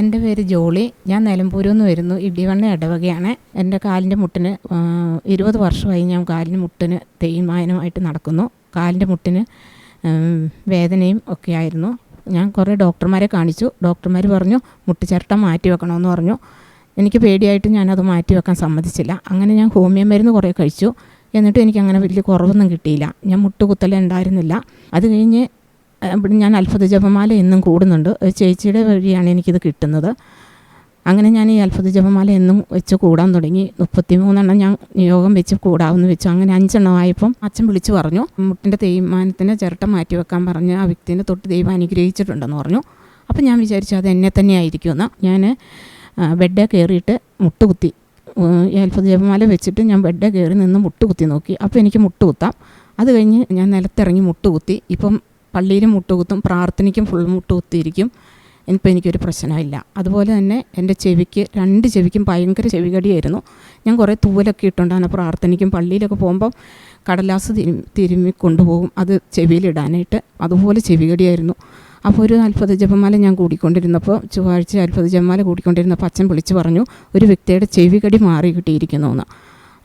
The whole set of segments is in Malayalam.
എൻ്റെ പേര് ജോളി. ഞാൻ നിലമ്പൂരിൽ നിന്ന് വരുന്നു. ഇടിവണ്ണ ഇടവകയാണ്. എൻ്റെ കാലിൻ്റെ മുട്ടിന് 20 വർഷമായി ഞാൻ കാലിന് മുട്ടിന് തേയ്മാനമായിട്ട് നടക്കുന്നു. കാലിൻ്റെ മുട്ടിന് വേദനയും ഒക്കെ ആയിരുന്നു. ഞാൻ കുറേ ഡോക്ടർമാരെ കാണിച്ചു. ഡോക്ടർമാർ പറഞ്ഞു മുട്ടുചിരട്ട മാറ്റി വെക്കണമെന്ന് പറഞ്ഞു. എനിക്ക് പേടിയായിട്ട് ഞാനത് മാറ്റി വെക്കാൻ സമ്മതിച്ചില്ല. അങ്ങനെ ഞാൻ ഹോമിയോ മരുന്ന് കുറേ കഴിച്ചു. എന്നിട്ട് എനിക്കങ്ങനെ വലിയ കുറവൊന്നും കിട്ടിയില്ല. ഞാൻ മുട്ടുകുത്തൽ ഉണ്ടായിരുന്നില്ല. അത് കഴിഞ്ഞ് ഞാൻ അത്ഭുത ജപമാല എന്നും കൂടുന്നുണ്ട്. ഒരു ചേച്ചിയുടെ വഴിയാണ് എനിക്കിത് കിട്ടുന്നത്. അങ്ങനെ ഞാൻ ഈ അത്ഭുത ജപമാല എന്നും വെച്ച് കൂടാൻ തുടങ്ങി. 33 ഞാൻ നിയോഗം വെച്ച് കൂടാമെന്ന് വെച്ചു. അങ്ങനെ 5 ആയപ്പം അച്ഛൻ വിളിച്ചു പറഞ്ഞു, മുട്ടിൻ്റെ തേയ്മാനത്തിന് ചിരട്ട മാറ്റി വെക്കാൻ പറഞ്ഞ് ആ വ്യക്തിനെ തൊട്ട് ദൈവം അനുഗ്രഹിച്ചിട്ടുണ്ടെന്ന് പറഞ്ഞു. അപ്പം ഞാൻ വിചാരിച്ചു അത് എന്നെ തന്നെ ആയിരിക്കുമെന്ന്. ഞാൻ ബെഡേ കയറിയിട്ട് മുട്ടുകുത്തി. ഈ അത്ഭുത ജപമാല വെച്ചിട്ട് ഞാൻ ബെഡേ കയറി നിന്ന് മുട്ടുകുത്തി നോക്കി. അപ്പോൾ എനിക്ക് മുട്ടുകുത്താം. അത് കഴിഞ്ഞ് ഞാൻ നിലത്തിറങ്ങി മുട്ടുകുത്തി. ഇപ്പം പള്ളിയിലും മുട്ടുകുത്തും, പ്രാർത്ഥനയ്ക്കും ഫുൾ മുട്ടുകുത്തിയിരിക്കും. ഇപ്പം എനിക്കൊരു പ്രശ്നമില്ല. അതുപോലെ തന്നെ എൻ്റെ ചെവിക്ക് 2 ചെവിക്കും ഭയങ്കര ചെവികടിയായിരുന്നു. ഞാൻ കുറേ തൂവലൊക്കെ ഇട്ടുണ്ടാണ് പ്രാർത്ഥനയ്ക്കും പള്ളിയിലൊക്കെ പോകുമ്പം കടലാസ് തിരുമ്മി കൊണ്ടുപോകും അത് ചെവിയിലിടാനായിട്ട്. അതുപോലെ ചെവികടിയായിരുന്നു. അപ്പോൾ ഒരു അത്ഭുത ജപമാല ഞാൻ കൂടിക്കൊണ്ടിരുന്നപ്പോൾ, ചൊവ്വാഴ്ച അത്ഭുത ജപമാല കൂടിക്കൊണ്ടിരുന്നപ്പോൾ അച്ഛൻ വിളിച്ച് പറഞ്ഞു ഒരു വ്യക്തിയുടെ ചെവികടി മാറി കിട്ടിയിരിക്കുന്നു എന്ന്.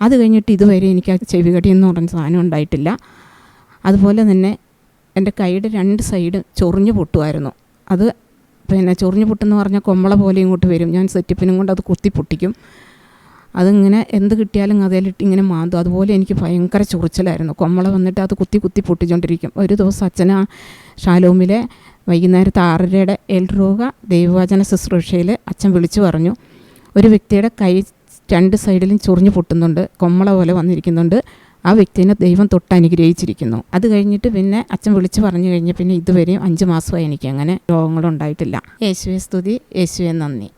അത് കഴിഞ്ഞിട്ട് ഇതുവരെ എനിക്ക് ആ ചെവികടി എന്ന് പറഞ്ഞ സാധനം ഉണ്ടായിട്ടില്ല. അതുപോലെ തന്നെ എൻ്റെ കൈയുടെ 2 സൈഡ് ചൊറിഞ്ഞു പൊട്ടുമായിരുന്നു. അത് ചൊറിഞ്ഞു പൊട്ടെന്ന് പറഞ്ഞാൽ കൊമ്മള പോലെ ഇങ്ങോട്ട് വരും. ഞാൻ സെറ്റിപ്പിനും കൊണ്ട് അത് കുത്തി പൊട്ടിക്കും. അതിങ്ങനെ എന്ത് കിട്ടിയാലും അതിലിട്ട് ഇങ്ങനെ മാന്തും. അതുപോലെ എനിക്ക് ഭയങ്കര ചൊറിച്ചിലായിരുന്നു. കൊമ്മള വന്നിട്ട് അത് കുത്തി പൊട്ടിച്ചുകൊണ്ടിരിക്കും. ഒരു ദിവസം അച്ഛനാ ഷാലോമിലെ വൈകുന്നേരത്തെ 6:30 എൽരോഗ ദൈവവചന ശുശ്രൂഷയിൽ അച്ഛൻ വിളിച്ചു പറഞ്ഞു ഒരു വ്യക്തിയുടെ കൈ 2 സൈഡിലും ചൊറിഞ്ഞു പൊട്ടുന്നുണ്ട്, കൊമ്മള പോലെ വന്നിരിക്കുന്നുണ്ട്. ആ വ്യക്തിനെ ദൈവം തൊട്ട് അനുഗ്രഹിച്ചിരിക്കുന്നു. അത് കഴിഞ്ഞിട്ട് പിന്നെ അച്ഛൻ വിളിച്ച് പറഞ്ഞു കഴിഞ്ഞ് പിന്നെ ഇതുവരെയും 5 മാസമായി എനിക്ക് അങ്ങനെ രോഗങ്ങളുണ്ടായിട്ടില്ല. യേശുവേ സ്തുതി, യേശുവേ നന്ദി.